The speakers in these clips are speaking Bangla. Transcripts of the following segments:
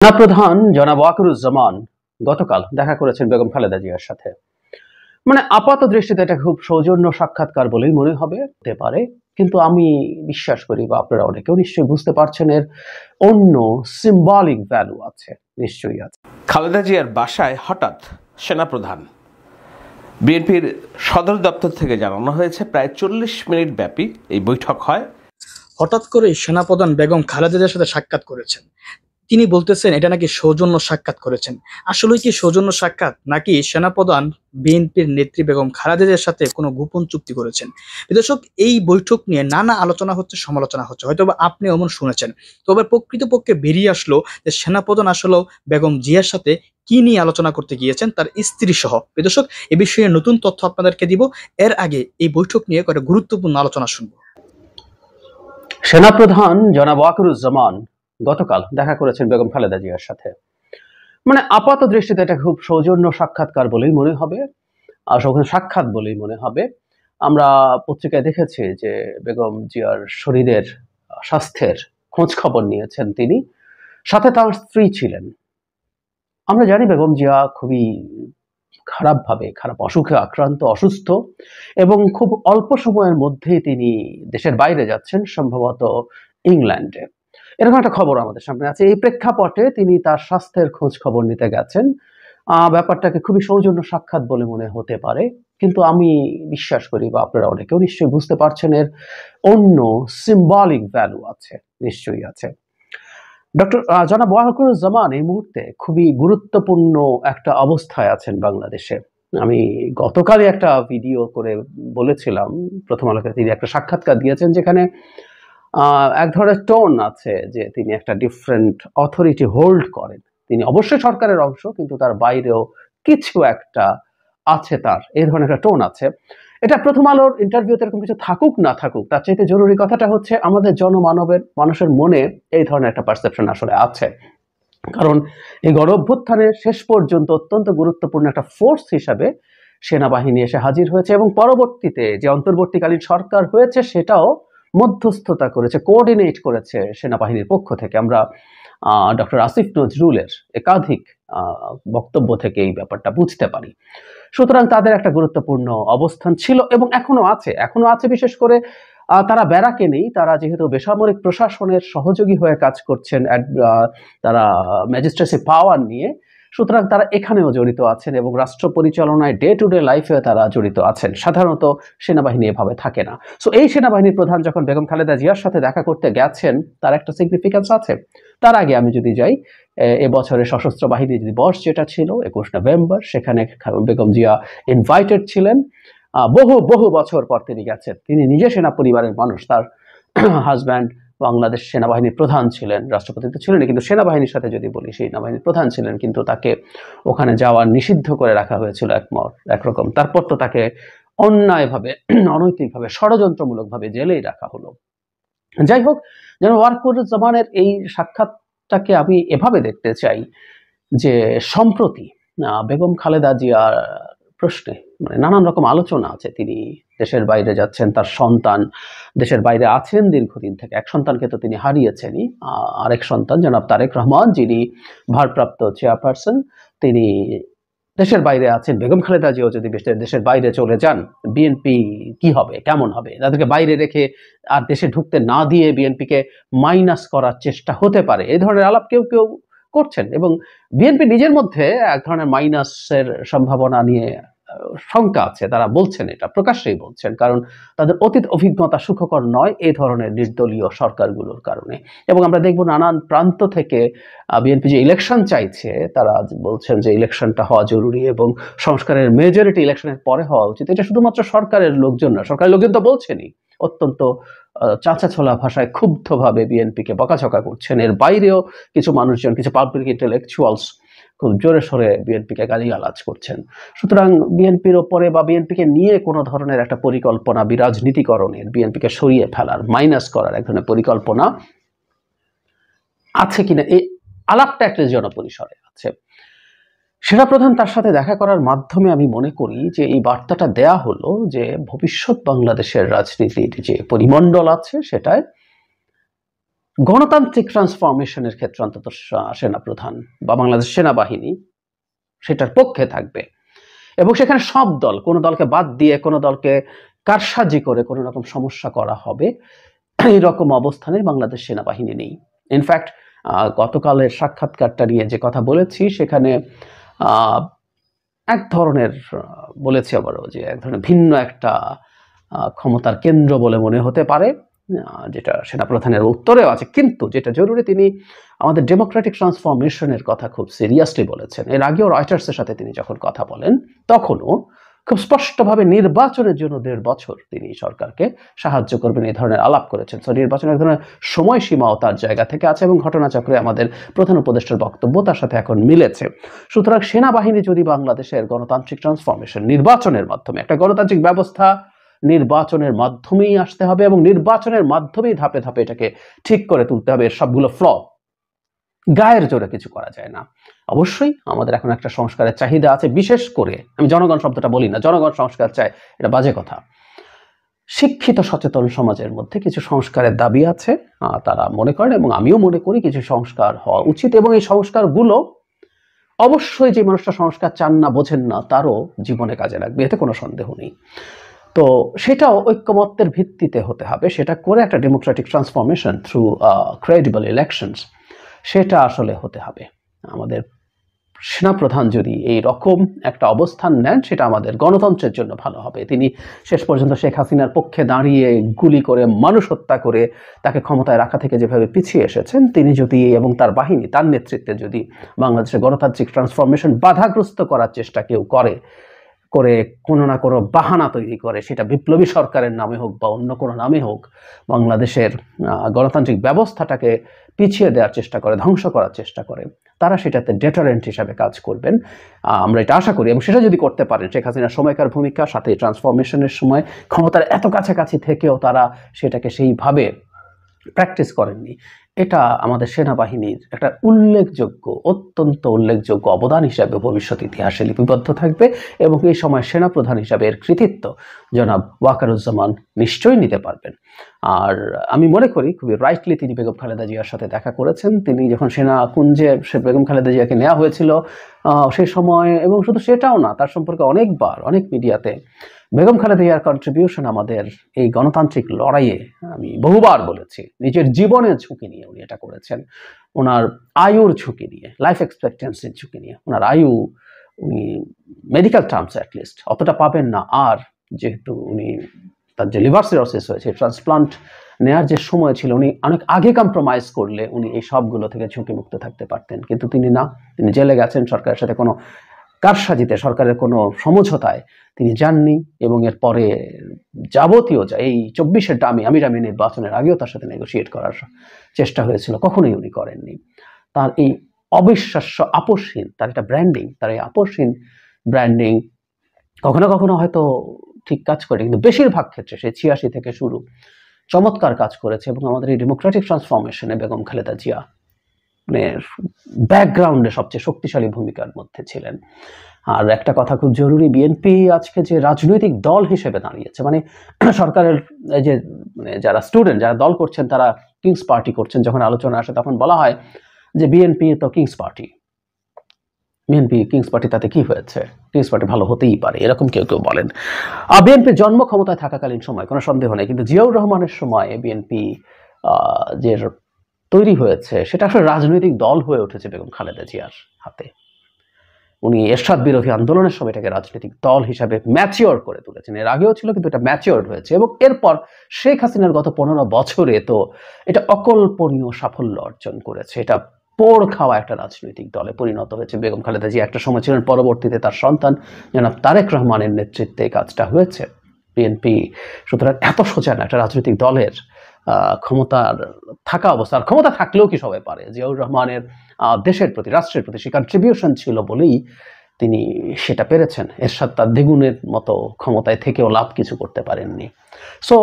সেনাপ্রধান জনাব ওয়াকারুজ্জামান গতকাল দেখা করেছেন বেগম খালেদা জিয়ার সাথে। আপাত দৃষ্টিতে এটা খুব সৌজন্য সাক্ষাৎকার বলেই মনে হতে পারে, কিন্তু আমি বিশ্বাস করি বা আপনারা অনেকেও নিশ্চয়ই বুঝতে পারছেন এর অন্য সিম্বলিক ভ্যালু আছে, নিশ্চয়ই আছে। খালেদা জিয়ার বাসায় হঠাৎ সেনাপ্রধান। বিএনপির সদর দপ্তর থেকে জানানো হয়েছে প্রায় 40 মিনিট ব্যাপী এই বৈঠক হয়। হঠাৎ করে সেনাপ্রধান বেগম খালেদা জিয়ার সাথে সাক্ষাৎ করেছেন। তিনি বলতেছেন এটা নাকি সৌজন্য সাক্ষাৎ করেছেন। আসলে কি সৌজন্য সাক্ষাৎ, নাকি সেনাপ্রধান বিএনপির নেত্রী বেগম খালেদা জিয়ার সাথে কোনো গোপন চুক্তি করেছেন? দর্শক, এই বৈঠক নিয়ে নানা আলোচনা হচ্ছে, সমালোচনা হচ্ছে, হয়তো আপনি এমন শুনেছেন। তবে প্রকৃতপক্ষে বেরিয়ে আসলো যে সেনাপ্রধান আসলেও বেগম জিয়ার সাথে কি নিয়ে আলোচনা করতে গিয়েছেন, তার স্ত্রী সহ। দর্শক, এ বিষয়ে নতুন তথ্য আপনাদেরকে দিব। এর আগে এই বৈঠক নিয়ে কয়েকটা গুরুত্বপূর্ণ আলোচনা শুনবো। সেনাপ্রধান জনাব ওয়াকারুজ্জামান গতকাল দেখা করেছেন বেগম খালেদা জিয়ার সাথে। আপাত দৃষ্টিতে এটা খুব সৌজন্য সাক্ষাৎকার বলেই মনে হবে, আর সাক্ষাৎ বলেই মনে হবে। আমরা পত্রিকায় দেখেছি যে বেগম জিয়ার শরীরের স্বাস্থ্যের খোঁজ খবর নিয়েছেন তিনি, সাথে তার স্ত্রী ছিলেন। আমরা জানি বেগম জিয়া খুবই খারাপ অসুখে আক্রান্ত, অসুস্থ, এবং খুব অল্প সময়ের মধ্যেই তিনি দেশের বাইরে যাচ্ছেন, সম্ভবত ইংল্যান্ডে। এরকম একটা খবর আমাদের সামনে আছে। এই প্রেক্ষাপটে তিনি তার স্বাস্থ্যের খোঁজ খবর নিতে গেছেন। ব্যাপারটাকে খুবই সৌজন্য সাক্ষাৎ বলে মনে হতে পারে, কিন্তু আমি বিশ্বাস করি বা আপনারা অনেকেও নিশ্চয়ই বুঝতে পারছেন এর অন্য সিম্বলিক ভ্যালু আছে, নিশ্চয়ই আছে। ডক্টর জনাব ওয়াকারুজ্জামান এই মুহূর্তে খুবই গুরুত্বপূর্ণ একটা অবস্থায় আছেন বাংলাদেশে। আমি গতকালই একটা ভিডিও করে বলেছিলাম, প্রথম আলোকে তিনি একটা সাক্ষাৎকার দিয়েছেন যেখানে এক ধরনের টোন আছে যে তিনি একটা ডিফারেন্ট অথরিটি হোল্ড করেন। তিনি অবশ্যই সরকারের অংশ, কিন্তু তার বাইরেও কিছু একটা আছে, তার এই ধরনের একটা টোন আছে। এটা প্রথম আলোর ইন্টারভিউতে এরকম কিছু থাকুক না থাকুক, তার চাইতে জরুরি কথাটা হচ্ছে আমাদের মানুষের মনে এই ধরনের একটা পারসেপশন আসলে আছে। কারণ এই গণ অভ্যুত্থানের শেষ পর্যন্ত অত্যন্ত গুরুত্বপূর্ণ একটা ফোর্স হিসাবে সেনাবাহিনী এসে হাজির হয়েছে, এবং পরবর্তীতে যে অন্তর্বর্তীকালীন সরকার হয়েছে সেটাও মধ্যস্থতা করেছে, কোঅর্ডিনেট করেছে সেনাবাহিনীর পক্ষ থেকে। আমরা ডক্টর আসিফ নজরুলের একাধিক বক্তব্য থেকে এই ব্যাপারটা বুঝতে পারি। সুতরাং তাদের একটা গুরুত্বপূর্ণ অবস্থান ছিল এবং এখনো আছে। বিশেষ করে তারা ব্যারাকে নেই, তারা যেহেতু বেসামরিক প্রশাসনের সহযোগী হয়ে কাজ করছেন, তারা ম্যাজিস্ট্রেসি পাওয়ার নিয়ে, সুতরাং তারা এখানেও জড়িত আছেন এবং রাষ্ট্র পরিচালনায় ডে টু ডে লাইফে তারা জড়িত আছেন। সাধারণত সেনাবাহিনী এভাবে থাকে না। সো এই সেনাবাহিনীর প্রধান যখন বেগম খালেদা জিয়ার সাথে দেখা করতে গেছেন, তার একটা সিগনিফিকেন্স আছে। তার আগে আমি যদি যাই, এবছরের সশস্ত্র বাহিনী দিবস যেটা ছিল 21 নভেম্বর, সেখানে বেগম জিয়া ইনভাইটেড ছিলেন। বহু বছর পর তিনি গেছেন। তিনি নিজে সেনা পরিবারের মানুষ, তার হাজব্যান্ড বাংলাদেশ সেনাবাহিনীর প্রধান ছিলেন, রাষ্ট্রপতি তো ছিলেন, কিন্তু সেনাবাহিনীর সাথে যদি বলি সেনাবাহিনীর প্রধান ছিলেন, কিন্তু তাকে ওখানে যাওয়া নিষিদ্ধ করে রাখা হয়েছিল একরকম। তারপর তো তাকে অন্যায়ভাবে, অনৈতিকভাবে, ষড়যন্ত্রমূলকভাবে জেলেই রাখা হলো। যাই হোক, যেন ওয়াকারুজ্জামানের এই সাক্ষাৎটাকে আমি এভাবে দেখতে চাই যে সম্প্রতি বেগম খালেদা জিয়ার প্রশ্নে নানান রকম আলোচনা আছে। তিনি দেশের বাইরে যাচ্ছেন, তার সন্তান দেশের বাইরে আছেন দীর্ঘদিন থেকে। এক সন্তানকে তো তিনি হারিয়েছেনই, আরেক সন্তান জনাব তারেক রহমান, যিনি ভারপ্রাপ্ত চেয়ারপারসন, তিনি দেশের বাইরে আছেন। বেগম খালেদা জিয়াও যদি দেশের বাইরে চলে যান, বিএনপি কি হবে, কেমন হবে? তাদেরকে বাইরে রেখে আর দেশে ঢুকতে না দিয়ে বিএনপিকে মাইনাস করার চেষ্টা হতে পারে, এই ধরনের আলাপ কেউ কেউ করছেন, এবং বিএনপি নিজের মধ্যে এক ধরনের মাইনাসের সম্ভাবনা নিয়ে শঙ্কা আছে। তারা বলছেন, এটা প্রকাশ্যেই বলছেন, কারণ তাদের অতীত অভিজ্ঞতা সুখকর নয় এই ধরনের নির্দলীয় সরকারগুলোর কারণে। এবং আমরা দেখব নানান প্রান্ত থেকে বিএনপি যে ইলেকশন চাইছে, তারা বলছেন যে ইলেকশনটা হওয়া জরুরি এবং সংস্কারের মেজরিটি ইলেকশনের পরে হওয়া উচিত। এটা শুধুমাত্র সরকারের লোকজন না, সরকারের লোকজন তো বলছেনই, অত্যন্ত চাঁচাছোলা ভাষায় ক্ষুব্ধভাবে বিএনপিকে বকাঝকা করছেন। এর বাইরেও কিছু মানুষজন, কিছু পাবলিক ইন্টেলেকচুয়ালস খুব জোরে সোরে বিএনপিকে গালিগালাজ করছেন। সুতরাং বিএনপির ওপরে বা বিএনপিকে নিয়ে কোনো ধরনের একটা পরিকল্পনা, বিরাজনীতিকরণের, বিএনপিকে সরিয়ে ফেলার, মাইনাস করার এক ধরনের পরিকল্পনা আছে কিনা, এই আলাপটা একটা জনপরিসরে আছে। সেনাপ্রধান তার সাথে দেখা করার মাধ্যমে আমি মনে করি যে এই বার্তাটা দেয়া হলো যে ভবিষ্যৎ বাংলাদেশের রাজনীতির যে পরিমণ্ডল আছে সেটায় গণতান্ত্রিক ট্রান্সফরমেশনের ক্ষেত্রে অন্তত সেনাপ্রধান বা বাংলাদেশ সেনাবাহিনী সেটার পক্ষে থাকবে, এবং সেখানে সব দল, কোনো দলকে বাদ দিয়ে কোনো দলকে কারসাজি করে কোনো রকম সমস্যা করা হবে, এইরকম অবস্থানে বাংলাদেশ সেনাবাহিনী নেই। ইনফ্যাক্ট গতকালের সাক্ষাৎকারটা নিয়ে যে কথা বলেছি সেখানে এক ধরনের বলেছি আবারও যে এক ধরনের ভিন্ন একটা ক্ষমতার কেন্দ্র বলে মনে হতে পারে, যেটা সেনাপ্রধানের উত্তরেও আছে। কিন্তু যেটা জরুরি, তিনি আমাদের ডেমোক্রেটিক ট্রান্সফরমেশনের কথা খুব সিরিয়াসলি বলেছেন। এর আগেও রয়টার্সের সাথে তিনি যখন কথা বলেন তখনও খুব স্পষ্টভাবে নির্বাচনের জন্য 1.5 বছর তিনি সরকারকে সাহায্য করবেন এই ধরনের আলাপ করেছেন। সো নির্বাচনের এক ধরনের সময়সীমাও তার জায়গা থেকে আছে, এবং ঘটনাচক্রে আমাদের প্রধান উপদেষ্টার বক্তব্য তার সাথে এখন মিলেছে। সুতরাং সেনাবাহিনী যদি বাংলাদেশের গণতান্ত্রিক ট্রান্সফরমেশন, নির্বাচনের মাধ্যমে, একটা গণতান্ত্রিক ব্যবস্থা নির্বাচনের মাধ্যমেই আসতে হবে, এবং নির্বাচনের মাধ্যমেই ধাপে ধাপে এটাকে ঠিক করে তুলতে হবে। এর সবগুলো ফ্ল গায়ের জোরে কিছু করা যায় না। অবশ্যই আমাদের এখন একটা সংস্কারের চাহিদা আছে, বিশেষ করে আমি জনগণ শব্দটা বলি না, জনগণ সংস্কার চায় এটা বাজে কথা। শিক্ষিত সচেতন সমাজের মধ্যে কিছু সংস্কারের দাবি আছে, তারা মনে করেন এবং আমিও মনে করি কিছু সংস্কার হওয়া উচিত, এবং এই সংস্কারগুলো অবশ্যই যে মানুষটা সংস্কার চান না, বোঝেন না, তারও জীবনে কাজে লাগবে, এতে কোনো সন্দেহ নেই। তো সেটাও ঐক্যমত্যের ভিত্তিতে হতে হবে, সেটা করে একটা Democratic transformation through credible elections, সেটা আসলে হতে হবে। আমাদের সেনাপ্রধান যদি এই রকম একটা অবস্থান নেন, সেটা আমাদের গণতন্ত্রের জন্য ভালো হবে। তিনি শেষ পর্যন্ত শেখ হাসিনার পক্ষে দাঁড়িয়ে গুলি করে, মানুষ হত্যা করে তাকে ক্ষমতায় রাখা থেকে যেভাবে পিছিয়ে এসেছেন, তিনি যদি এবং তার বাহিনী, তার নেতৃত্বে যদি বাংলাদেশের গণতান্ত্রিক ট্রান্সফরমেশন বাধাগ্রস্ত করার চেষ্টা কেউ করে কোনো না কোনো বাহানা তৈরি করে, সেটা বিপ্লবী সরকারের নামে হোক বা অন্য কোনো নামে হোক, বাংলাদেশের গণতান্ত্রিক ব্যবস্থাটাকে পিছিয়ে দেওয়ার চেষ্টা করে, ধ্বংস করার চেষ্টা করে, তারা সেটাতে ডেটারেন্ট হিসাবে কাজ করবেন, আমরা এটা আশা করি। এবং সেটা যদি করতে পারেন, শেখ হাসিনার সময়কার ভূমিকা সাথে ট্রান্সফরমেশনের সময় ক্ষমতার এত কাছাকাছি থেকেও তারা সেটাকে সেইভাবে প্র্যাকটিস করেননি, এটা আমাদের সেনাবাহিনীর একটা উল্লেখযোগ্য, অত্যন্ত উল্লেখযোগ্য অবদান হিসাবে ভবিষ্যৎ ইতিহাসে লিপিবদ্ধ থাকবে। এবং এই সময় সেনাপ্রধান হিসাবে এর কৃতিত্ব জনাব ওয়াকারুজ্জামান নিশ্চয়ই নিতে পারবেন। আর আমি মনে করি খুবই রাইটলি তিনি বেগম খালেদা জিয়ার সাথে দেখা করেছেন। তিনি যখন সেনা কুঞ্জে বেগম খালেদা জিয়াকে নেওয়া হয়েছিল সেই সময়, এবং শুধু সেটাও না, তার সম্পর্কে অনেকবার অনেক মিডিয়াতে বেগম খালেদা জিয়ার কন্ট্রিবিউশন আমাদের এই গণতান্ত্রিক লড়াইয়ে আমি বহুবার বলেছি, নিজের জীবনের ঝুঁকি নিয়ে উনি এটা করেছেন, ওনার আয়ুর ঝুঁকি নিয়ে, লাইফ এক্সপেক্টেন্সির ঝুঁকি নিয়ে। ওনার আয়ু উনি মেডিকেল টার্মস অ্যাটলিস্ট অতটা পাবেন না, আর যেহেতু উনি তার যে লিভার সিরোসিস হয়েছে, ট্রান্সপ্লান্ট নেওয়ার যে সময় ছিল, উনি অনেক আগে কম্প্রোমাইজ করলে উনি এই সবগুলো থেকে ঝুঁকিমুক্ত থাকতে পারতেন, কিন্তু তিনি না, তিনি জেলে গেছেন সরকারের সাথে কোনো কারসাজিতে, সরকারের কোনো সমঝোতায় তিনি যাননি, এবং এরপরে যাবতীয় এই 24-এর আমির নির্বাচনের আগেও তার সাথে নেগোশিয়েট করার চেষ্টা হয়েছিল, কখনোই উনি করেননি। তার এই অবিশ্বাস্য আপোষহীন, তার একটা ব্র্যান্ডিং, তার এই আপোষহীন ব্র্যান্ডিং কখনো কখনো হয়তো ঠিক কাজ করে, কিন্তু বেশিরভাগ ক্ষেত্রে সেই 86 থেকে শুরু চমৎকার কাজ করেছে। এবং আমাদের এই ডেমোক্রেটিক ট্রান্সফরমেশনে বেগম খালেদা জিয়া মানে ব্যাকগ্রাউন্ডে সবচেয়ে শক্তিশালী ভূমিকার মধ্যে ছিলেন। আর একটা কথা খুব জরুরি, বিএনপি আজকে যে রাজনৈতিক দল হিসেবে দাঁড়িয়েছে, মানে সরকারের যে যারা স্টুডেন্ট, যারা দল করছেন, তারা কিংস পার্টি করছেন, যখন আলোচনা আসে তখন বলা হয় যে বিএনপি তো king's party, BNP king's party, তাতে কি হয়েছে, কিংস পার্টি ভালো হতেই পারে, এরকম কেউ কেউ বলেন। বিএনপির জন্ম ক্ষমতায় থাকাকালীন সময় কোনো সন্দেহ নেই, কিন্তু জিয়াউর রহমানের সময় বিএনপি যে তৈরি হয়েছে সেটা আসলে রাজনৈতিক দল হয়ে উঠেছে বেগম খালেদা জিয়ার হাতে। উনি এরশাদ বিরোধী আন্দোলনের সময় এটাকে রাজনৈতিক দল হিসাবে ম্যাচিওর করে তুলেছেন। এর আগেও ছিল, কিন্তু এটা ম্যাচিওর হয়েছে। এবং এরপর শেখ হাসিনার গত 15 বছরে তো এটা অকল্পনীয় সাফল্য অর্জন করেছে। এটা পোড় খাওয়া একটা রাজনৈতিক দলে পরিণত হয়েছে। বেগম খালেদা জিয়া একটা সময় ছিলেন, পরবর্তীতে তার সন্তান জনাব তারেক রহমানের নেতৃত্বে কাজটা হয়েছে বিএনপি। সুতরাং এত সোজা না একটা রাজনৈতিক দলের ক্ষমতার থাকা অবস্থা, আর ক্ষমতা থাকলেও কি সবাই পারে। জিয়াউর রহমানের দেশের প্রতি, রাষ্ট্রের প্রতি সে কন্ট্রিবিউশন ছিল বলেই তিনি সেটা পেরেছেন। এরশাদ তার দ্বিগুণের মতো ক্ষমতায় থেকেও লাভ কিছু করতে পারেননি। সো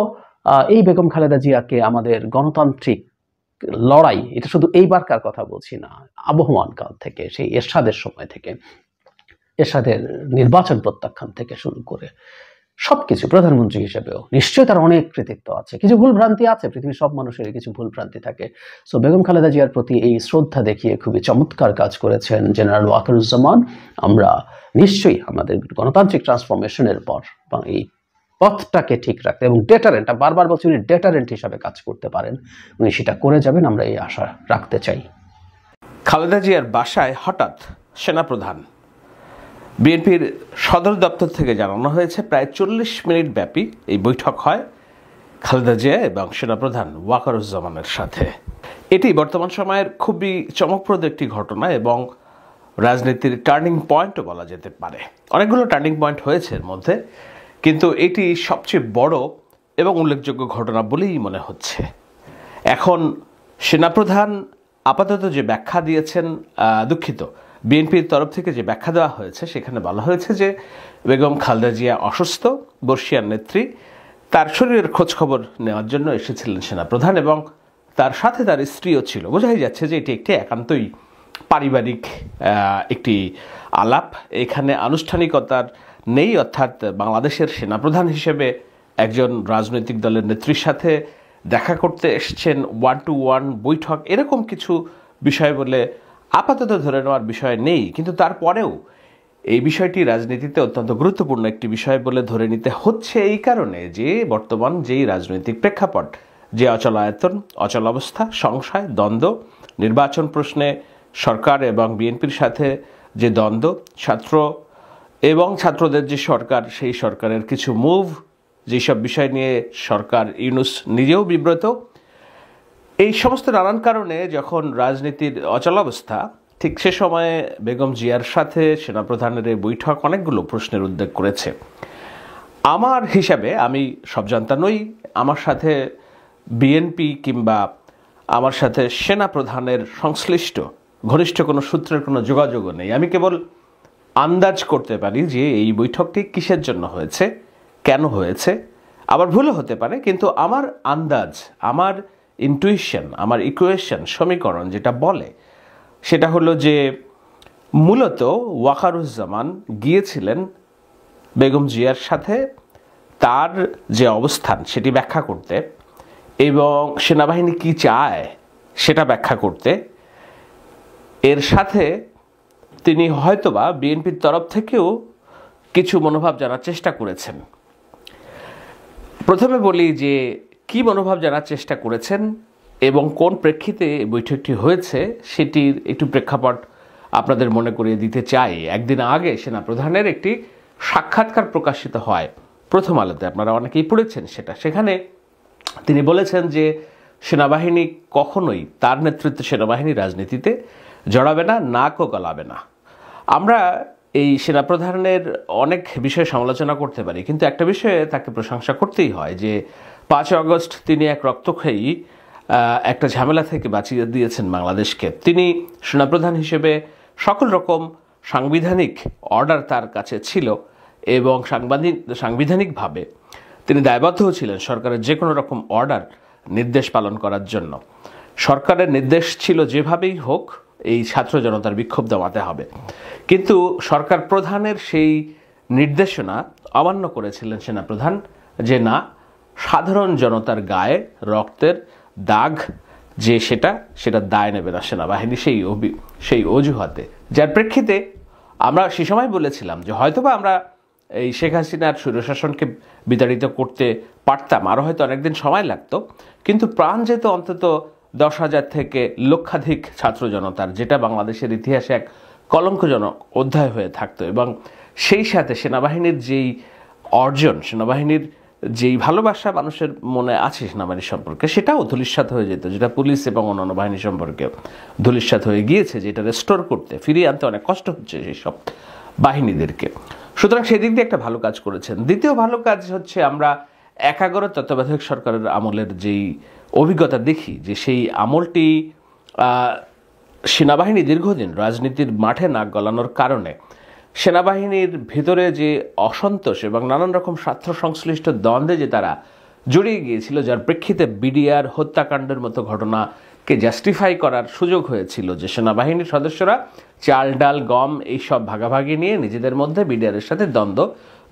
এই বেগম খালেদা জিয়াকে আমাদের গণতান্ত্রিক লড়াই, এটা শুধু এইবারকার কথা বলছি না, আবহমান কাল থেকে, সেই এরশাদের সময় থেকে, এরশাদের নির্বাচন প্রত্যাখ্যান থেকে শুরু করে সবকিছু, প্রধানমন্ত্রী হিসেবেও নিশ্চয়ই তার অনেক কৃতিত্ব আছে, কিছু ভুল ভ্রান্তি আছে, পৃথিবীর সব মানুষের কিছু ভুল ভ্রান্তি থাকে। সো বেগম খালেদা জিয়ার প্রতি এই শ্রদ্ধা দেখিয়ে খুবই চমৎকার কাজ করেছেন জেনারেল ওয়াকারুজ্জামান। আমরা নিশ্চয়ই আমাদের গণতান্ত্রিক ট্রান্সফরমেশনের পর এই পথটাকে ঠিক রাখতে এবং ডেটারেন্ট, বারবার বলছি উনি ডেটারেন্ট হিসাবে কাজ করতে পারেন, উনি সেটা করে যাবেন, আমরা এই আশা রাখতে চাই। খালেদা জিয়ার বাসায় হঠাৎ সেনাপ্রধান। বিএনপির সদর দপ্তর থেকে জানানো হয়েছে প্রায় 40 মিনিট ব্যাপী এই বৈঠক হয় খালেদা জিয়া এবং সেনাপ্রধান ওয়াকারুজ্জামানের সাথে। এটি বর্তমান সময়ের খুবই চমকপ্রদ একটি ঘটনা এবং রাজনীতির টার্নিং পয়েন্টও বলা যেতে পারে। অনেকগুলো টার্নিং পয়েন্ট হয়েছে এর মধ্যে, কিন্তু এটি সবচেয়ে বড় এবং উল্লেখযোগ্য ঘটনা বলেই মনে হচ্ছে। এখন সেনাপ্রধান আপাতত যে ব্যাখ্যা দিয়েছেন, দুঃখিত, বিএনপির তরফ থেকে যে ব্যাখ্যা দেওয়া হয়েছে সেখানে বলা হয়েছে যে বেগম খালেদা জিয়া অসুস্থ, বর্ষিয়ান নেত্রী, তার শরীরের খোঁজখবর নেওয়ার জন্য এসেছিলেন সেনাপ্রধান এবং তার সাথে তার স্ত্রীও ছিল। বোঝাই যাচ্ছে যে এটি একটি একান্তই পারিবারিক একটি আলাপ, এখানে আনুষ্ঠানিকতার নেই, অর্থাৎ বাংলাদেশের সেনাপ্রধান হিসেবে একজন রাজনৈতিক দলের নেত্রীর সাথে দেখা করতে এসছেন, 1-to-1 বৈঠক, এরকম কিছু বিষয় বলে আপাতত ধরে নেওয়ার বিষয় নেই। কিন্তু তারপরেও এই বিষয়টি রাজনীতিতে অত্যন্ত গুরুত্বপূর্ণ একটি বিষয় বলে ধরে নিতে হচ্ছে এই কারণে যে বর্তমান যেই রাজনৈতিক প্রেক্ষাপট, যে অচলায়তন, অচলাবস্থা, সংশয়, দ্বন্দ্ব, নির্বাচন প্রশ্নে সরকার এবং বিএনপির সাথে যে দ্বন্দ্ব, ছাত্র এবং ছাত্রদের যে সরকার, সেই সরকারের কিছু মুভ, যেসব বিষয় নিয়ে সরকার ইউনূস নিজেও বিব্রত, এই সমস্ত নানান কারণে যখন রাজনীতির অচলাবস্থা, ঠিক সে সময়ে বেগম জিয়ার সাথে সেনাপ্রধানের এই বৈঠক অনেকগুলো প্রশ্নের উদ্বেগ করেছে। আমার হিসাবে, আমি সব জানতা নই, আমার সাথে বিএনপি কিংবা আমার সাথে সেনাপ্রধানের সংশ্লিষ্ট ঘনিষ্ঠ কোনো সূত্রের কোনো যোগাযোগও নেই। আমি কেবল আন্দাজ করতে পারি যে এই বৈঠকটি কিসের জন্য হয়েছে, কেন হয়েছে, আবার ভুলও হতে পারে, কিন্তু আমার আন্দাজ, আমার ইনটুইশন, আমার ইকুয়েশন, সমীকরণ যেটা বলে সেটা হলো যে মূলত ওয়াকারুজ্জামান গিয়েছিলেন বেগম জিয়ার সাথে তার যে অবস্থান সেটি ব্যাখ্যা করতে এবং সেনাবাহিনী কি চায় সেটা ব্যাখ্যা করতে। এর সাথে তিনি হয়তোবা বিএনপির তরফ থেকেও কিছু মনোভাব জানার চেষ্টা করেছেন। প্রথমে বলি যে কি মনোভাব জানার চেষ্টা করেছেন এবং কোন প্রেক্ষিতে বৈঠকটি হয়েছে সেটির একটু প্রেক্ষাপট আপনাদের মনে করিয়ে দিতে চাই। একদিন আগে সেনাপ্রধানের একটি সাক্ষাৎকার প্রকাশিত হয় প্রথম আলোতে, আপনারা অনেকেই পড়েছেন সেটা। সেখানে তিনি বলেছেন যে সেনাবাহিনী কখনোই, তার নেতৃত্বে সেনাবাহিনী রাজনীতিতে জড়াবে না, নাকও গলাবে না। আমরা এই সেনাপ্রধানের অনেক বিষয়ে সমালোচনা করতে পারি, কিন্তু একটা বিষয়ে তাকে প্রশংসা করতেই হয় যে 5 আগস্ট তিনি এক রক্তক্ষয়ী একটা ঝামেলা থেকে বাঁচিয়ে দিয়েছেন বাংলাদেশকে। তিনি সেনাপ্রধান হিসেবে সকল রকম সাংবিধানিক অর্ডার তার কাছে ছিল এবং সাংবিধানিকভাবে তিনি দায়বদ্ধও ছিলেন সরকারের যে কোনো রকম অর্ডার, নির্দেশ পালন করার জন্য। সরকারের নির্দেশ ছিল যেভাবেই হোক এই ছাত্র জনতার বিক্ষোভ দমাতে হবে, কিন্তু সরকার প্রধানের সেই নির্দেশনা অমান্য করেছিলেন সেনাপ্রধান যে না, সাধারণ জনতার গায়ে রক্তের দাগ যে সেটা দায় নেবে না সেনাবাহিনী, সেই অজুহাতে, যার প্রেক্ষিতে আমরা সে সময় বলেছিলাম যে হয়তোবা আমরা এই শেখ হাসিনার স্বৈরশাসনকে বিতাড়িত করতে পারতাম, আরও হয়তো অনেকদিন সময় লাগতো, কিন্তু প্রাণ যেত অন্তত 10,000 থেকে লক্ষাধিক ছাত্র জনতার, যেটা বাংলাদেশের ইতিহাসে এক কলঙ্কজনক অধ্যায় হয়ে থাকতো। এবং সেই সাথে সেনাবাহিনীর যেই অর্জন, সেনাবাহিনীর যেই ভালোবাসা মানুষের মনে আছে সেনাবাহিনীর সম্পর্কে, সেটাও ধূলিসাৎ হয়ে যেত, যেটা পুলিশ এবং অন্যান্য বাহিনী সম্পর্কেও ধূলিসাৎ হয়ে গিয়েছে, যেটা রেস্টোর করতে, ফিরিয়ে আনতে অনেক কষ্ট হচ্ছে সেই সব বাহিনীদেরকে। সুতরাং সেদিক দিয়ে একটা ভালো কাজ করেছেন। দ্বিতীয় ভালো কাজ হচ্ছে আমরা 11 তত্ত্বাবধায়ক সরকারের আমলের যেই অভিজ্ঞতা দেখি, যে সেই আমলটি সেনাবাহিনী দীর্ঘদিন রাজনীতির মাঠে নাক গলানোর কারণে সেনাবাহিনীর ভিতরে যে অসন্তোষ এবং নানান রকম স্বার্থ সংশ্লিষ্ট দ্বন্দ্বে যে তারা জড়িয়ে গিয়েছিল, যার প্রেক্ষিতে বিডিআর হত্যাকাণ্ডের মতো ঘটনাকে জাস্টিফাই করার সুযোগ হয়েছিল, যে সেনাবাহিনীর সদস্যরা চাল ডাল গম এইসব ভাগাভাগি নিয়ে নিজেদের মধ্যে বিডিআরের সাথে দ্বন্দ্ব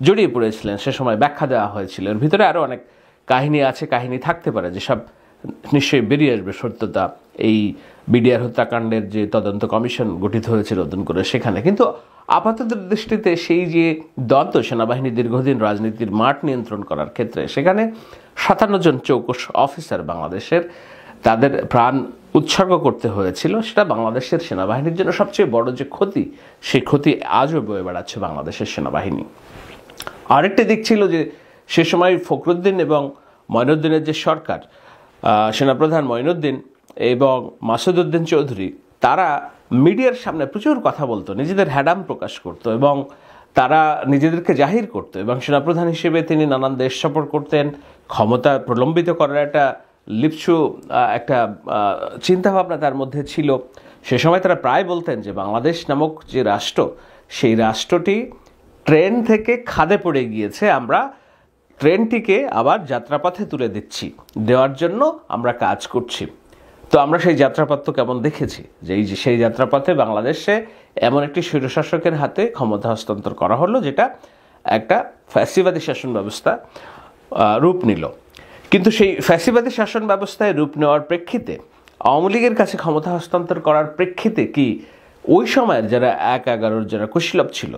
জড়িয়ে পড়েছিলেন সে সময় ব্যাখ্যা দেওয়া হয়েছিল। এর ভিতরে আরও অনেক কাহিনী আছে, কাহিনী থাকতে পারে, যেসব নিশ্চয়ই বেরিয়ে আসবে সত্যতা এই বিডিআর হত্যাকাণ্ডের যে তদন্ত কমিশন গঠিত হয়েছে নতুন করে সেখানে। কিন্তু আপাতত দৃষ্টিতে সেই যে দ্বন্দ্ব সেনাবাহিনী দীর্ঘদিন রাজনীতির মাঠ নিয়ন্ত্রণ করার ক্ষেত্রে, সেখানে 57 জন চৌকস অফিসার বাংলাদেশের তাদের প্রাণ উৎসর্গ করতে হয়েছিল, সেটা বাংলাদেশের সেনাবাহিনীর জন্য সবচেয়ে বড় যে ক্ষতি, সেই ক্ষতি আজও বয়ে বেড়াচ্ছে বাংলাদেশের সেনাবাহিনী। আরেকটি দিক ছিল যে সে সময় ফখরুদ্দিন এবং মঈনুদ্দিনের যে সরকার, সেনাপ্রধান মঈনুদ্দিন এবং মাসুদউদ্দিন চৌধুরী, তারা মিডিয়ার সামনে প্রচুর কথা বলতো, নিজেদের হ্যাডাম প্রকাশ করত এবং তারা নিজেদেরকে জাহির করত, এবং সেনাপ্রধান হিসেবে তিনি নানান দেশ সফর করতেন, ক্ষমতা প্রলম্বিত করার একটা লিপসু একটা চিন্তাভাবনা তার মধ্যে ছিল। সে সময় তারা প্রায় বলতেন যে বাংলাদেশ নামক যে রাষ্ট্র, সেই রাষ্ট্রটি ট্রেন থেকে খাদে পড়ে গিয়েছে, আমরা ট্রেনটিকে আবার যাত্রাপথে তুলে দিচ্ছি, দেওয়ার জন্য আমরা কাজ করছি। তো আমরা সেই যাত্রাপথ তো কেমন দেখেছি, যে সেই যাত্রাপথে বাংলাদেশে এমন একটি স্বৈরশাসকের হাতে ক্ষমতা হস্তান্তর করা হলো, যেটা একটা ফ্যাসিবাদী শাসন ব্যবস্থা রূপ নিল। কিন্তু সেই ফ্যাসিবাদী শাসন ব্যবস্থায় রূপ নেওয়ার প্রেক্ষিতে, আওয়ামী লীগের কাছে ক্ষমতা হস্তান্তর করার প্রেক্ষিতে কি ওই সময়ের যারা ১/১১ যারা কুশীলব ছিল,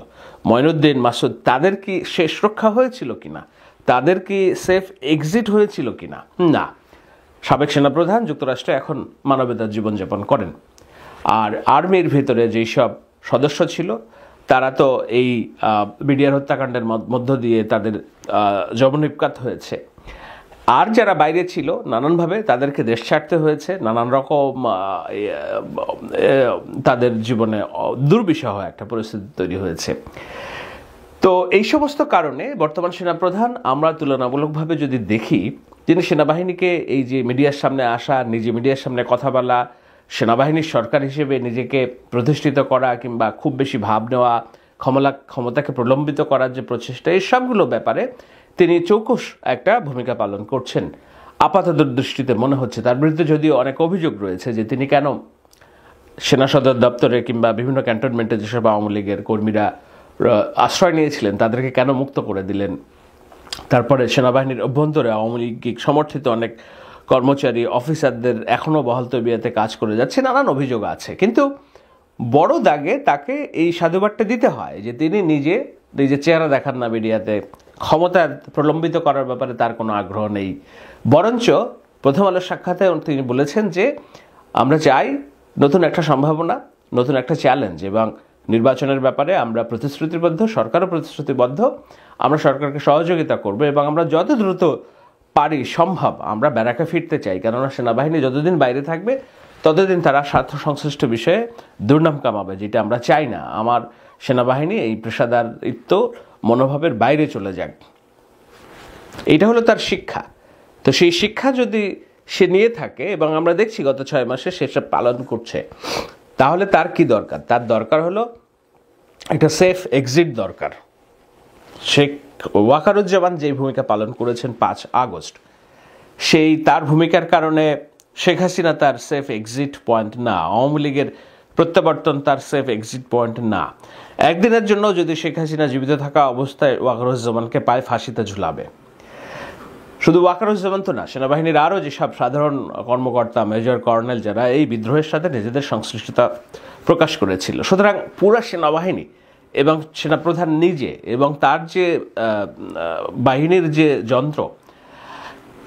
মঈনুদ্দিন, মাসুদ, তাদের কি শেষ রক্ষা হয়েছিল কিনা, তাদের কি সেফ এক্সিট হয়েছিল কিনা? না। সাবেক সেনাপ্রধান যুক্তরাষ্ট্রে এখন মানবেতর জীবনযাপন করেন, আর আর্মির ভিতরে যেই সব সদস্য ছিল তারা তো এই বিডিআর হত্যাকাণ্ডের মধ্য দিয়ে তাদের যবনিপাত হয়েছে। আর যারা বাইরে ছিল নানানভাবে তাদেরকে দেশ ছাড়তে হয়েছে, নানান রকম তাদের জীবনে দুর্বিষহ একটা পরিস্থিতি তৈরি হয়েছে। তো এই সমস্ত কারণে বর্তমান সেনাপ্রধান আমরা তুলনামূলকভাবে যদি দেখি, তিনি সেনাবাহিনীকে এই যে মিডিয়ার সামনে আসা, নিজে মিডিয়ার সামনে কথা বলা, সেনাবাহিনীর সরকার হিসেবে নিজেকে প্রতিষ্ঠিত করা কিংবা খুব বেশি ভাব নেওয়া, ক্ষমতাকে প্রলম্বিত করার যে প্রচেষ্টা, এই সবগুলো ব্যাপারে তিনি চৌকস একটা ভূমিকা পালন করছেন আপাতত দৃষ্টিতে মনে হচ্ছে। তার বিরুদ্ধে যদিও অনেক অভিযোগ রয়েছে যে তিনি কেন সেনা সদর দপ্তরে কিংবা বিভিন্ন ক্যান্টনমেন্টে যেসব আওয়ামী লীগের কর্মীরা আশ্রয় নিয়েছিলেন তাদেরকে কেন মুক্ত করে দিলেন, তারপরে সেনাবাহিনীর অভ্যন্তরে আওয়ামী লীগ সমর্থিত অনেক কর্মচারী অফিসারদের এখনও বহাল তবিয়তে কাজ করে যাচ্ছে, নানান অভিযোগ আছে। কিন্তু বড় দাগে তাকে এই সাধুবাদটা দিতে হয় যে তিনি নিজের চেহারা দেখান না মিডিয়াতে, ক্ষমতা প্রলম্বিত করার ব্যাপারে তার কোনো আগ্রহ নেই। বরঞ্চ প্রথম আলোর সাক্ষাতে তিনি বলেছেন যে আমরা চাই নতুন একটা সম্ভাবনা, নতুন একটা চ্যালেঞ্জ, এবং নির্বাচনের ব্যাপারে আমরা প্রতিশ্রুতিবদ্ধ, সরকারও প্রতিশ্রুতিবদ্ধ, আমরা সরকারকে সহযোগিতা করব এবং আমরা যত দ্রুত পারি সম্ভব আমরা ব্যারাকে ফিরতে চাই। কেননা সেনাবাহিনী যতদিন বাইরে থাকবে ততদিন তারা স্বার্থ সংশ্লিষ্ট বিষয়ে দুর্নাম কামাবে, যেটা আমরা চাই না। আমার সেনাবাহিনী এই পেশাদারিত্ব মনোভাবের বাইরে চলে যাক, এইটা হলো তার শিক্ষা। তো সেই শিক্ষা যদি সে নিয়ে থাকে এবং আমরা দেখছি গত 6 মাসে সেসব পালন করছে, তাহলে তার কি দরকার? তার দরকার হলো একটা সেফ এক্সিট দরকার। শেখ ওয়াকারুজ্জামান যে ভূমিকা পালন করেছেন 5 আগস্ট, সেই তার ভূমিকার কারণে শেখ হাসিনা তার সেফ এক্সিট পয়েন্ট না, আওয়ামী লীগের প্রত্যাবর্তন তার সেফ এক্সিট পয়েন্ট না। একদিনের জন্য যদি শেখ হাসিনা জীবিত থাকা অবস্থায় ওয়াকারুজ্জামানকে পায় ফাঁসিতে ঝুলাবে। শুধু ওয়াকারুজ্জামান তো না, সেনাবাহিনীর আরও যেসব সাধারণ কর্মকর্তা, মেজর কর্নেল যারা এই বিদ্রোহের সাথে নিজেদের সংশ্লিষ্টতা প্রকাশ করেছিল। সুতরাং পুরা সেনাবাহিনী এবং সেনাপ্রধান নিজে এবং তার যে বাহিনীর যে যন্ত্র,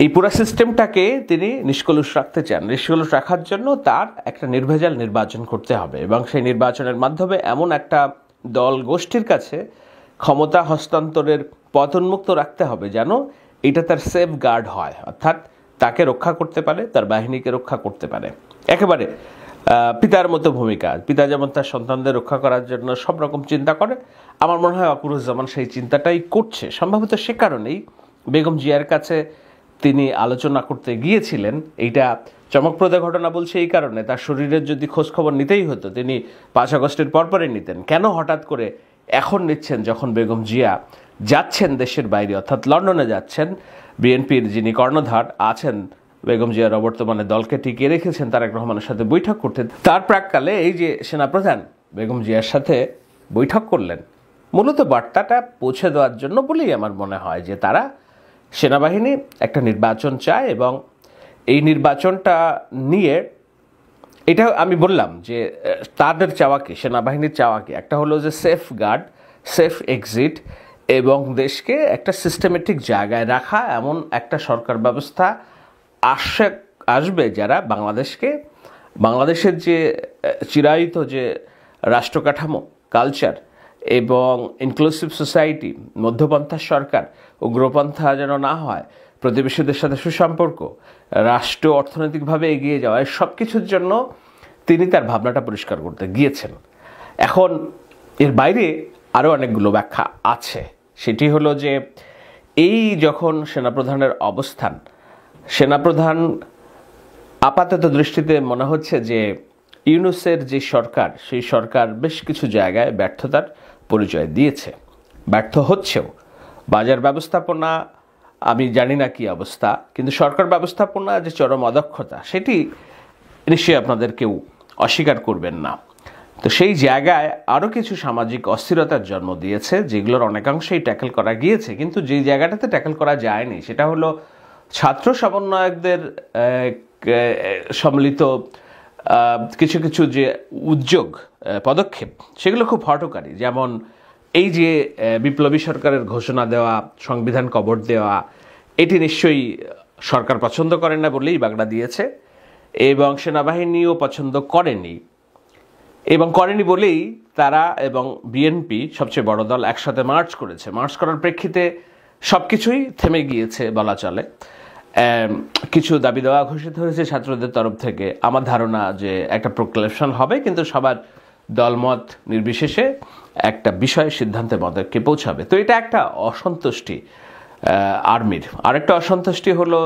এই পুরো সিস্টেমটাকে তিনি নিষ্কলুষ রাখতে চান। নিষ্কলুষ রাখার জন্য তার একটা নির্ভেজাল নির্বাচন করতে হবে এবং সেই নির্বাচনের মাধ্যমে এমন একটা দল গোষ্ঠীর কাছে ক্ষমতা হস্তান্তরের পথ উন্মুক্ত রাখতে হবে যেন এটা তার সেফ গার্ড হয়, অর্থাৎ তাকে রক্ষা করতে পারে, তার বাহিনীকে রক্ষা করতে পারে। একেবারে পিতার মতো ভূমিকা, পিতা যেমন তার সন্তানদের রক্ষা করার জন্য সব রকম চিন্তা করে, আমার মনে হয় ওয়াকারুজ্জামান সেই চিন্তাটাই করছে। সম্ভবত সে কারণেই বেগম জিয়ার কাছে তিনি আলোচনা করতে গিয়েছিলেন। এইটা চমকপ্রদ ঘটনা বলছে এই কারণে, তার শরীরের যদি খোঁজখবর নিতেই হতো তিনি 5 আগস্টের পরপরই নিতেন। কেন হঠাৎ করে এখন নিচ্ছেন যখন বেগম জিয়া যাচ্ছেন দেশের বাইরে, অর্থাৎ লন্ডনে যাচ্ছেন? বিএনপির যিনি কর্ণধার আছেন, বেগম জিয়ার অবর্তমানে দলকে টিকিয়ে রেখেছেন তারেক রহমানের সাথে বৈঠক করতে, তার প্রাককালে এই যে সেনাপ্রধান বেগম জিয়ার সাথে বৈঠক করলেন, মূলত বার্তাটা পৌঁছে দেওয়ার জন্য বলেই আমার মনে হয় যে তারা সেনাবাহিনী একটা নির্বাচন চায় এবং এই নির্বাচনটা নিয়ে এটা আমি বললাম যে তাদের চাওয়া কি, সেনাবাহিনীর চাওয়া কি, একটা হলো যে সেফ গার্ড, সেফ এক্সিট এবং দেশকে একটা সিস্টেমেটিক জায়গায় রাখা, এমন একটা সরকার ব্যবস্থা আসবে যারা বাংলাদেশের যে চিরায়িত যে রাষ্ট্রকাঠামো, কালচার এবং ইনক্লুসিভ সোসাইটি, মধ্যপন্থার সরকার, উগ্রপন্থা যেন না হয়, প্রতিবেশীদের সাথে সুসম্পর্ক, রাষ্ট্র অর্থনৈতিকভাবে এগিয়ে যাওয়া, সব কিছুর জন্য তিনি তার ভাবনাটা পরিষ্কার করতে গিয়েছেন। এখন এর বাইরে আরও অনেকগুলো ব্যাখ্যা আছে। সেটি হলো যে এই যখন সেনাপ্রধানের অবস্থান, সেনাপ্রধান আপাতত দৃষ্টিতে মনে হচ্ছে যে ইউনূসের যে সরকার, সেই সরকার বেশ কিছু জায়গায় ব্যর্থতার পরিচয় দিয়েছে, ব্যর্থ হচ্ছেও। বাজার ব্যবস্থাপনা আমি জানি না কি অবস্থা, কিন্তু সরকার ব্যবস্থাপনা যে চরম অদক্ষতা সেটি নিশ্চয়ই আপনাদের কেউ অস্বীকার করবেন না। তো সেই জায়গায় আরও কিছু সামাজিক অস্থিরতার জন্ম দিয়েছে, যেগুলোর অনেকাংশেই ট্যাকেল করা গিয়েছে, কিন্তু যেই জায়গাটাতে ট্যাকেল করা যায়নি সেটা হলো ছাত্র সমন্বয়কদের সম্মিলিত কিছু কিছু যে উদ্যোগ, পদক্ষেপ, সেগুলো খুব হঠকারী। যেমন এই যে বিপ্লবী সরকারের ঘোষণা দেওয়া, সংবিধান কবর দেওয়া, এটি নিশ্চয়ই সরকার পছন্দ করে না বলেই বাগড়া দিয়েছে এবং সেনাবাহিনীও পছন্দ করেনি, এবং করেনি বলেই তারা এবং বিএনপি সবচেয়ে বড় দল একসাথে মার্চ করেছে। মার্চ করার প্রেক্ষিতে সব কিছুই থেমে গিয়েছে বলা চলে। কিছু দাবি দেওয়া ঘোষিত হয়েছে ছাত্রদের তরফ থেকে। আমার ধারণা যে একটা প্রোক্লেমেশন হবে, কিন্তু সবার দলমত নির্বিশেষে একটা বিষয় সিদ্ধান্তের মধ্যে পৌঁছাবে। তো এটা একটা অসন্তুষ্টি আর্মির। আরেকটা অসন্তুষ্টি হলো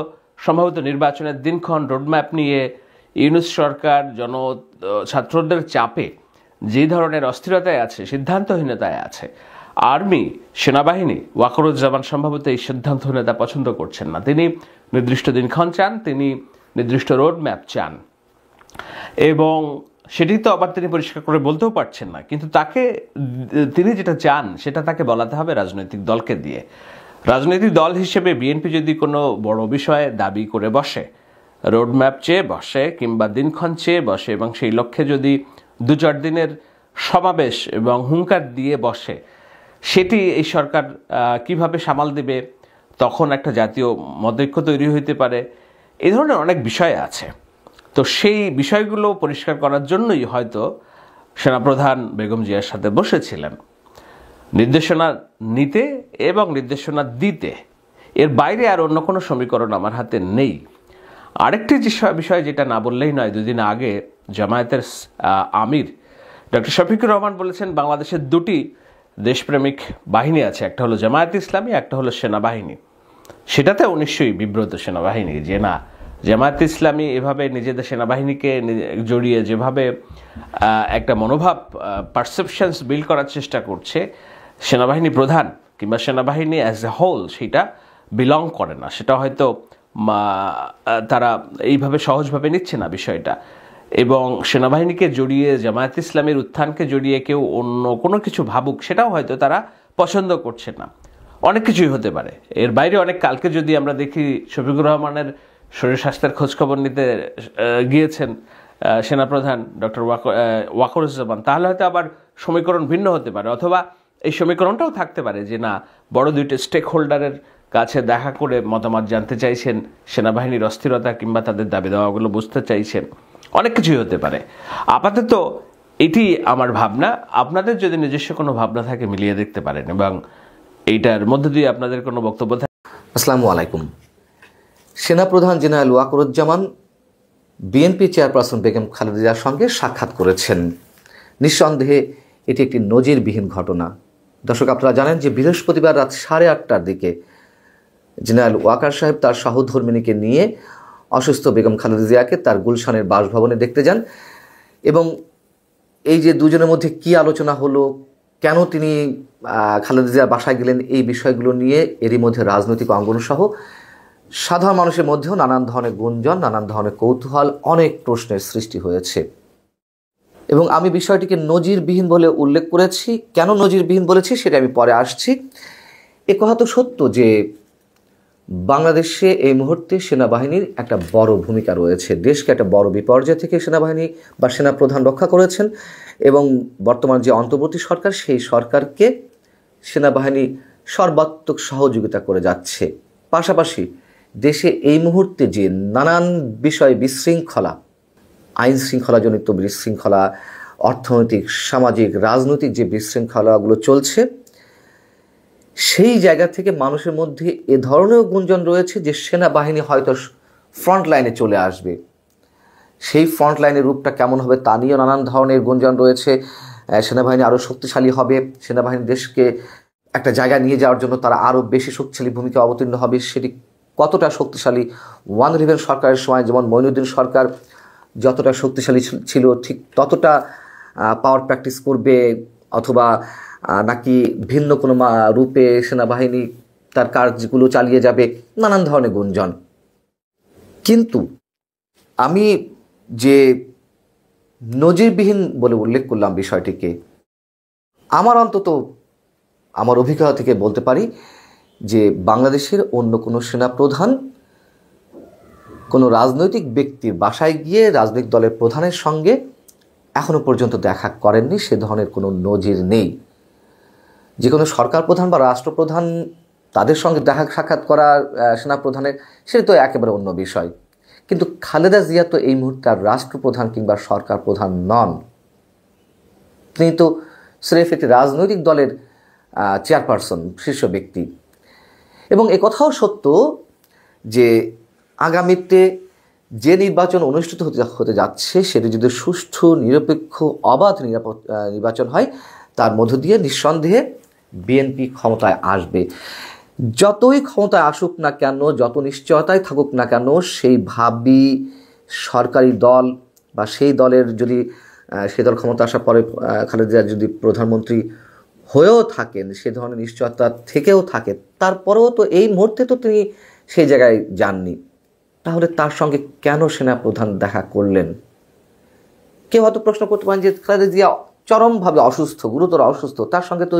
সম্ভবত নির্বাচনের দিনক্ষণ, রোডম্যাপ নিয়ে ইউনূস সরকার ছাত্রদের চাপে যে ধরনের অস্থিরতায় আছে, সিদ্ধান্তহীনতায় আছে, আর্মি, সেনাবাহিনী, ওয়াকারুজ্জামান সম্ভবত এই সিদ্ধান্তহীনতা পছন্দ করছেন না। তিনি নির্দিষ্ট দিনক্ষণ চান, তিনি নির্দিষ্ট রোডম্যাপ চান, এবং সেটি তো আবার তিনি পরিষ্কার করে বলতেও পারছেন না। কিন্তু তিনি যেটা চান সেটা তাকে বলাতে হবে রাজনৈতিক দলকে দিয়ে। রাজনৈতিক দল হিসেবে বিএনপি যদি কোনো বড় বিষয়ে দাবি করে বসে, রোডম্যাপ চেয়ে বসে কিংবা দিনক্ষণ চেয়ে বসে, এবং সেই লক্ষ্যে যদি 2-4 দিনের সমাবেশ এবং হুঙ্কার দিয়ে বসে, সেটি এই সরকার কিভাবে সামাল দেবে, তখন একটা জাতীয় মতৈক্য তৈরি হইতে পারে, এই ধরনের অনেক বিষয় আছে। তো সেই বিষয়গুলো পরিষ্কার করার জন্যই হয়তো সেনাপ্রধান বেগম জিয়ার সাথে বসেছিলেন, নির্দেশনা নিতে এবং নির্দেশনা দিতে। এর বাইরে আর অন্য কোনো সমীকরণ আমার হাতে নেই। আরেকটি বিষয় যেটা না বললেই নয়, 2 দিন আগে জামায়াতের আমির ডক্টর শফিকুর রহমান বলেছেন বাংলাদেশের 2টি দেশপ্রেমিক বাহিনী আছে, একটা হলো জামায়াত ইসলামী, একটা হলো সেনাবাহিনী। সেটাতেও নিশ্চয়ই বিব্রত সেনাবাহিনী, যে না, জামায়াত ইসলামী এভাবে নিজেদের সেনাবাহিনীকে জড়িয়ে যেভাবে একটা মনোভাব, পারসেপশনস বিল্ড করার চেষ্টা করছে, সেনাবাহিনী প্রধান কিংবা সেনাবাহিনী অ্যাজ এ হোল সেটা বিলং করে না। সেটা হয়তো তারা এইভাবে সহজভাবে নিচ্ছে না বিষয়টা, এবং সেনাবাহিনীকে জড়িয়ে, জামায়াত ইসলামের উত্থানকে জড়িয়ে কেউ অন্য কোনো কিছু ভাবুক, সেটাও হয়তো তারা পছন্দ করছে না। অনেক কিছুই হতে পারে। এর বাইরে অনেক কালকে যদি আমরা দেখি শফিকুর রহমানের শরীর স্বাস্থ্যের খোঁজখবর নিতে গিয়েছেন সেনাপ্রধান ডক্টর ওয়াকারুজ্জামান, তাহলে হয়তো আবার সমীকরণ ভিন্ন হতে পারে, অথবা এই সমীকরণটাও থাকতে পারে যে না, বড় 2টি স্টেক হোল্ডারের কাছে দেখা করে মতামত জানতে চাইছেন, সেনাবাহিনীর অস্থিরতা কিংবা তাদের দাবি দেওয়াগুলো বুঝতে চাইছেন। অনেক কিছুই হতে পারে। আপাতত এটি আমার ভাবনা। আপনাদের যদি নিজস্ব কোনো ভাবনা থাকে মিলিয়ে দেখতে পারেন, এবং এইটার মধ্যে দিয়ে আপনাদের কোনো বক্তব্য থাকে। আসসালামু আলাইকুম। সেনাপ্রধান general Wakeruzzaman BNP chairperson Begum Khaleda জিয়ার সঙ্গে সাক্ষাৎ করেছেন। নিঃসন্দেহে এটি একটি নজিরবিহীন ঘটনা। দর্শক, আপনারা জানেন যে বৃহস্পতিবার রাত 8:30টার দিকে জেনারেল ওয়াকার সাহেব তার সহধর্মিণীকে নিয়ে অসুস্থ বেগম খালেদা জিয়াকে তার গুলশানের বাসভবনে দেখতে যান, এবং এই যে দুজনের মধ্যে কি আলোচনা হলো, কেন তিনি খালেদা জিয়ার বাসায় গেলেন, এই বিষয়গুলো নিয়ে এরই মধ্যে রাজনৈতিক অঙ্গন সহ সাধারণ মানুষের মধ্যেও নানান ধরনের গুঞ্জন, নানান ধরনের কৌতূহল, অনেক প্রশ্নের সৃষ্টি হয়েছে। এবং আমি বিষয়টিকে নজিরবিহীন বলে উল্লেখ করেছি। কেন নজিরবিহীন বলেছি সেটা আমি পরে আসছি। এ কথা তো সত্য যে বাংলাদেশে এই মুহূর্তে সেনাবাহিনীর একটা বড় ভূমিকা রয়েছে। দেশকে একটা বড় বিপর্যয় থেকে সেনাবাহিনী বা সেনাপ্রধান রক্ষা করেছেন এবং বর্তমান যে অন্তর্বর্তী সরকার, সেই সরকারকে সেনাবাহিনী সর্বাত্মক সহযোগিতা করে যাচ্ছে। পাশাপাশি দেশে এই মুহূর্তে যে নানান বিষয় বিশৃঙ্খলা, আইন শৃঙ্খলাজনিত বিশৃঙ্খলা, অর্থনৈতিক, সামাজিক, রাজনৈতিক যে বিশৃঙ্খলাগুলো চলছে, সেই জায়গা থেকে মানুষের মধ্যে এ ধরনের গুঞ্জন রয়েছে যে সেনাবাহিনী হয়তো ফ্রন্ট লাইনে চলে আসবে। সেই ফ্রন্ট লাইনের রূপটা কেমন হবে তা নিয়েও নানান ধরনের গুঞ্জন রয়েছে। সেনাবাহিনী আরও শক্তিশালী হবে, সেনাবাহিনী দেশকে একটা জায়গায় নিয়ে যাওয়ার জন্য তারা আরও বেশি শক্তিশালী ভূমিকা অবতীর্ণ হবে। সেটি কতটা শক্তিশালী, 111 সরকারের সময় যেমন মঈনুদ্দিন সরকার যতটা শক্তিশালী ছিল ঠিক ততটা পাওয়ার প্র্যাকটিস করবে, অথবা নাকি ভিন্ন কোনো রূপে সেনাবাহিনী তার কাজগুলো চালিয়ে যাবে, নানান ধরনের গুঞ্জন। কিন্তু আমি যে নজিরবিহীন বলে উল্লেখ করলাম বিষয়টিকে, আমার অন্তত আমার অভিজ্ঞতা থেকে বলতে পারি যে বাংলাদেশের অন্য কোনো সেনাপ্রধান কোনো রাজনৈতিক ব্যক্তির বাসায় গিয়ে রাজনৈতিক দলের প্রধানের সঙ্গে এখনো পর্যন্ত দেখা করেননি। সে ধরনের কোনো নজির নেই। যে কোনো সরকার প্রধান বা রাষ্ট্রপ্রধান তাদের সঙ্গে দেখা সাক্ষাৎ করা সেনাপ্রধানের, সেটা তো একেবারে অন্য বিষয়। কিন্তু খালেদা জিয়া তো এই মুহূর্তে আর রাষ্ট্রপ্রধান কিংবা সরকার প্রধান নন। তিনি তো স্রেফ একটি রাজনৈতিক দলের চেয়ারপারসন, শীর্ষ ব্যক্তি। এবং একথাও সত্য যে আগামীতে যে নির্বাচন অনুষ্ঠিত হতে যাচ্ছে সেটি যদি সুষ্ঠু, নিরপেক্ষ, অবাধ নির্বাচন হয়, তার মধ্য দিয়ে নিঃসন্দেহে বিএনপি ক্ষমতায় আসবে। যতই ক্ষমতায় আসুক না কেন, যত নিশ্চয়তায় থাকুক না কেন, সেই ভাবি সরকারি দল বা সেই দলের যদি সেই দল ক্ষমতা আসার পরে খালেদা জিয়া যদি প্রধানমন্ত্রী হয়েও থাকেন, সে ধরনের নিশ্চয়তা থেকেও থাকে, তারপরেও তো এই মুহূর্তে তো তিনি সেই জায়গায় যাননি। তাহলে তার সঙ্গে কেন সেনাপ্রধান দেখা করলেন? কেউ হয়তো প্রশ্ন করতে পারেন যে খালেদা জিয়া চরমভাবে অসুস্থ, গুরুতর অসুস্থ, তার সঙ্গে তো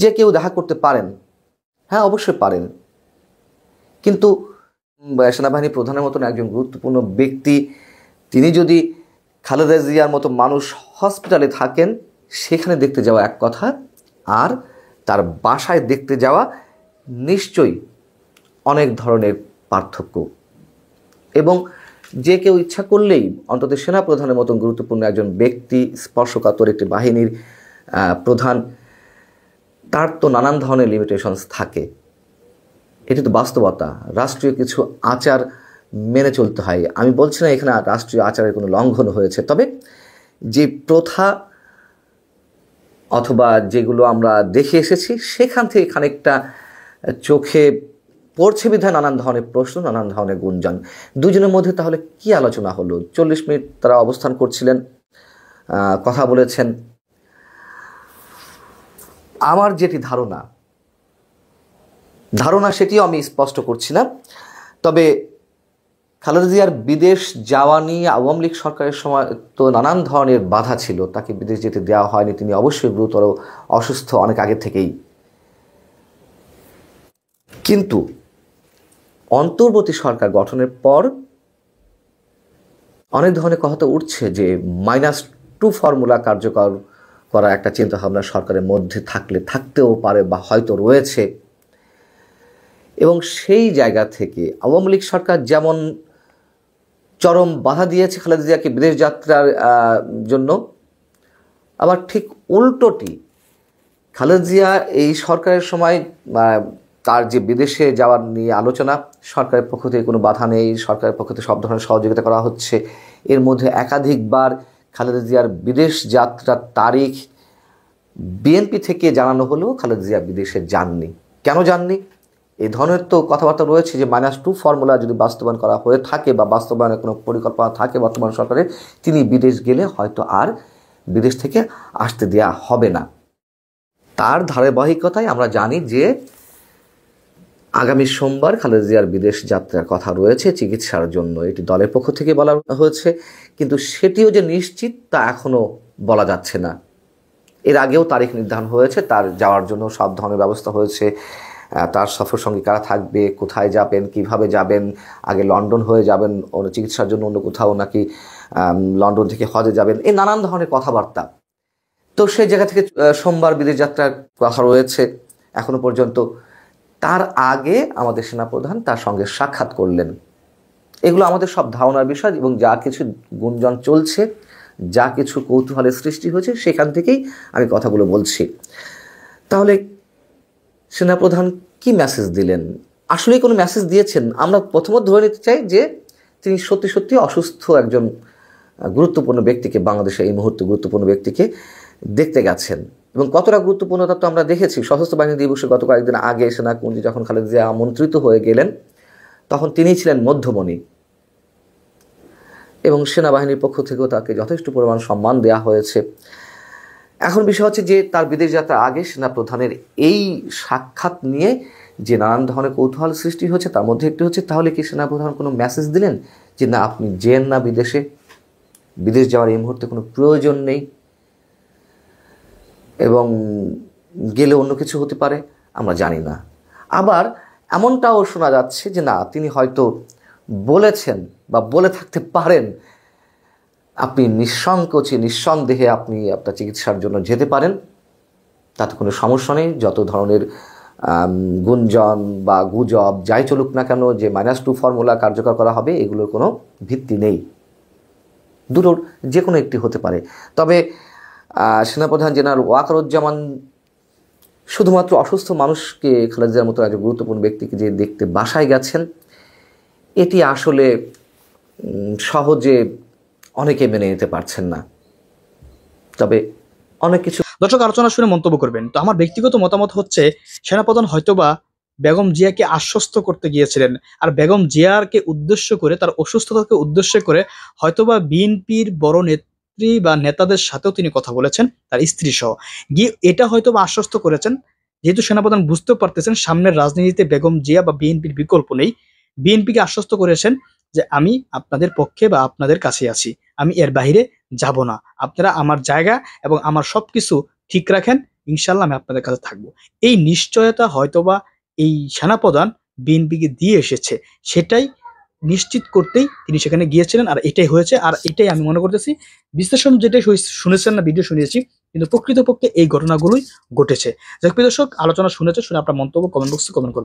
যে কেউ দেখা করতে পারেন। হ্যাঁ, অবশ্যই পারেন। কিন্তু সেনাবাহিনী প্রধানের মতন একজন গুরুত্বপূর্ণ ব্যক্তি, তিনি যদি খালেদা জিয়ার মতো মানুষ হসপিটালে থাকেন, সেখানে দেখতে যাওয়া এক কথা, আর তার বাসায় দেখতে যাওয়া নিশ্চয়ই অনেক ধরনের পার্থক্য। এবং যে কেউ ইচ্ছা করলেই অন্তত সেনাপ্রধানের মতন গুরুত্বপূর্ণ একজন ব্যক্তি, স্পর্শকাতর একটি বাহিনীর প্রধান, তার তো নানান ধরনের লিমিটেশনস থাকে। এটি তো বাস্তবতা। রাষ্ট্রীয় কিছু আচার মেনে চলতে হয়। আমি বলছি না এখানে রাষ্ট্রীয় আচারের কোনো লঙ্ঘন হয়েছে, তবে যে প্রথা অথবা যেগুলো আমরা দেখে এসেছি সেখান থেকে খানিকটা চোখে পড়ছে বিধায় নানান ধরনের প্রশ্ন, নানান ধরনের গুঞ্জন। দুজনের মধ্যে তাহলে কি আলোচনা হলো? 40 মিনিট তারা অবস্থান করছিলেন, কথা বলেছেন। আমার যেটি ধারণা সেটিও আমি স্পষ্ট করছি না, তবে খালেদা জিয়ার বিদেশ যাওয়া নিয়ে আওয়ামী লীগ সরকারের সময় তো নানান ধরনের বাধা ছিল, তাকে বিদেশ যেতে দেওয়া হয়নি। তিনি অবশ্যই গুরুতর অসুস্থ অনেক আগে থেকেই। কিন্তু অন্তর্বর্তী সরকার গঠনের পর অনেক ধরনের কথা উঠছে যে -2 ফর্মুলা কার্যকর করা একটা চিন্তাভাবনা সরকারের মধ্যে থাকতেও পারে বা হয়তো রয়েছে। এবং সেই জায়গা থেকে আওয়ামী লীগ সরকার যেমন চরম বাধা দিয়েছে খালেদা জিয়াকে বিদেশ যাত্রার জন্য, আবার ঠিক উল্টোটি খালেদা জিয়া এই সরকারের সময় তার যে বিদেশে যাওয়ার নিয়ে আলোচনা, সরকারের পক্ষ থেকে কোনো বাধা নেই, সরকারের পক্ষ থেকে সব ধরনের সহযোগিতা করা হচ্ছে। এর মধ্যে একাধিকবার খালেদা জিয়ার বিদেশ যাত্রার তারিখ বিএনপি থেকে জানানো হলেও খালেদা জিয়া বিদেশে যাননি। কেন যাননি? এই ধরনের তো কথাবার্তা রয়েছে যে -2 ফর্মুলা যদি বাস্তবায়ন করা হয়ে থাকে বা বাস্তবায়নের কোনো পরিকল্পনা থাকে বর্তমান সরকারের, তিনি বিদেশ গেলে হয়তো আর বিদেশ থেকে আসতে দেয়া হবে না। তার ধারাবাহিকতায় আমরা জানি যে আগামী সোমবার খালেদা জিয়ার বিদেশ যাত্রার কথা রয়েছে চিকিৎসার জন্য। এটি দলের পক্ষ থেকে বলা হয়েছে, কিন্তু সেটিও যে নিশ্চিত তা এখনও বলা যাচ্ছে না। এর আগেও তারিখ নির্ধারণ হয়েছে, তার যাওয়ার জন্য সব ধরনের ব্যবস্থা হয়েছে। তার সফর সঙ্গী কারা থাকবে, কোথায় যাবেন, কিভাবে যাবেন, আগে লন্ডন হয়ে যাবেন চিকিৎসার জন্য অন্য কোথাও, নাকি লন্ডন থেকে হজে যাবেন, এই নানান ধরনের কথাবার্তা। তো সেই জায়গা থেকে সোমবার বিদেশ যাত্রার কথা রয়েছে এখনো পর্যন্ত। তার আগে আমাদের সেনাপ্রধান তার সঙ্গে সাক্ষাৎ করলেন। এগুলো আমাদের সব ধারণার বিষয়, এবং যা কিছু গুঞ্জন চলছে, যা কিছু কৌতূহলের সৃষ্টি হয়েছে, সেখান থেকেই আমি কথাগুলো বলছি। তাহলে সেনাপ্রধান কি মেসেজ দিলেন? আসলেই কোনো মেসেজ দিয়েছেন? আমরা প্রথমত ধরে নিতে চাই যে তিনি সত্যি সত্যি অসুস্থ একজন গুরুত্বপূর্ণ ব্যক্তিকে, বাংলাদেশের এই মুহূর্তে গুরুত্বপূর্ণ ব্যক্তিকে দেখতে গেছেন। এবং কতটা গুরুত্বপূর্ণ তা তো আমরা দেখেছি। সশস্ত্র বাহিনী দিবসে গত কয়েকদিন আগে সেনাকুঞ্জে যখন খালেদা জিয়া আমন্ত্রিত হয়ে গেলেন, তখন তিনিই ছিলেন মধ্যমণি, এবং সেনাবাহিনীর পক্ষ থেকেও তাকে যথেষ্ট পরিমাণ সম্মান দেওয়া হয়েছে। এখন বিষয় হচ্ছে যে তার বিদেশ যাত্রার আগে সেনাপ্রধানের এই সাক্ষাৎ নিয়ে যে নানান ধরনের কৌতূহল সৃষ্টি হচ্ছে, তার মধ্যে একটি হচ্ছে, তাহলে কি সেনাপ্রধান কোনো মেসেজ দিলেন যে না, আপনি যেন না বিদেশে, বিদেশ যাওয়ার এই মুহূর্তে কোনো প্রয়োজন নেই, এবং গেলে অন্য কিছু হতে পারে, আমরা জানি না। আবার এমনটাও শোনা যাচ্ছে যে না, তিনি হয়তো বলেছেন বা বলে থাকতে পারেন, আপনি নিঃসংকোচে নিঃসন্দেহে আপনি আপনার চিকিৎসার জন্য যেতে পারেন, তাতে কোনো সমস্যা নেই। যত ধরনের গুঞ্জন বা গুজব যাই চলুক না কেন, যে -2 ফর্মুলা কার্যকর করা হবে, এগুলোর কোনো ভিত্তি নেই। দুটোর যে কোনো একটি হতে পারে। তবে সেনাপ্রধান জেনারেল ওয়াকারুজ্জামান শুধুমাত্র অসুস্থ মানুষকে, খালেদা জিয়ার মতো একজন গুরুত্বপূর্ণ ব্যক্তিকে যে দেখতে বাসায় গেছেন, এটি আসলে সহজে অনেকে মেনে নিতে পারছেন না। তবে অনেক কিছু দর্শক আলোচনা শুনে মন্তব্য করবেন। তো আমার ব্যক্তিগত মতামত হচ্ছে, সেনাপ্রধান হয়তোবা বেগম জিয়াকে আশ্বস্ত করতে গিয়েছিলেন, আর বেগম জিয়াকে উদ্দেশ্য করে, তার অসুস্থতাকে উদ্দেশ্য করে হয়তোবা বিএনপির বড় নেত্রী বা নেতাদের সাথেও তিনি কথা বলেছেন, তার স্ত্রী সহ গিয়ে এটা হয়তোবা আশ্বস্ত করেছেন। যেহেতু সেনাপ্রধান বুঝতে পারতেছেন সামনের রাজনীতিতে বেগম জিয়া বা বিএনপির বিকল্প নেই, বিএনপিকে আশ্বস্ত করেছেন যে আমি আপনাদের পক্ষে বা আপনাদের কাছে আছি, আমি এর বাইরে যাব না, আপনারা আমার জায়গা এবং আমার সবকিছু ঠিক রাখেন, ইনশাল্লাহ আমি আপনাদের কাছে থাকবো। এই নিশ্চয়তা হয়তোবা এই সেনাপ্রধান বিএনপিকে দিয়ে এসেছে, সেটাই নিশ্চিত করতেই তিনি সেখানে গিয়েছিলেন, আর এটাই হয়েছে। আর এটাই আমি মনে করতেছি, বিশ্লেষণ যেটাই শুনেছেন না, ভিডিও শুনিয়েছি, কিন্তু প্রকৃতপক্ষে এই ঘটনাগুলোই ঘটেছে। যাক প্রিয় দর্শক, আলোচনা শুনেছে, শুনে আপনার মন্তব্য কমেন্ট বক্সে কমেন্ট করুন।